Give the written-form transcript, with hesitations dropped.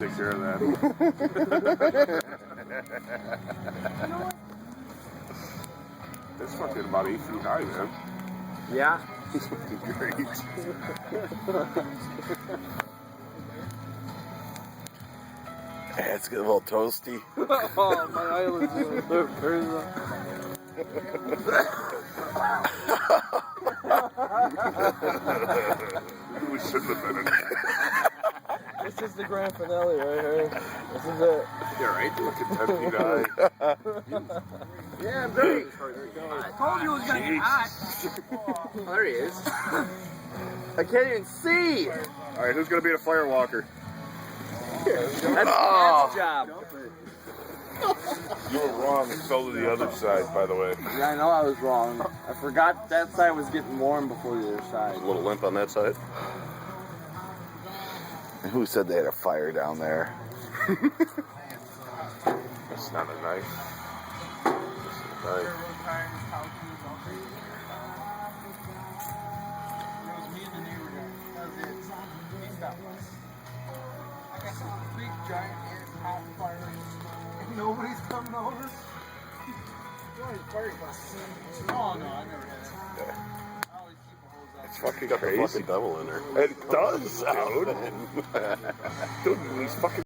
Take care of that. It's fucking about 8 feet high, man. Yeah. It's fucking great. It's getting a little toasty. Oh, my eyelids are We shouldn't have been in This is the grand finale right here. This is it. Yeah, right? Looking 10 feet high. Yeah, I'm great. I told you it was gonna get hot. Oh, there he is. I can't even see. Alright, who's gonna be the fire walker? That's Matt's job. You were wrong and fell to the other side, by the way. Yeah, I know I was wrong. I forgot that side was getting warm before the other side. A little limp on that side. Who said they had a fire down there? That's not a knife. That's a knife. Nobody's coming over. No, I never had it. I always keep a hose out. It's fucking crazy. Got the fucking devil in there. It does sound. Dude, these fucking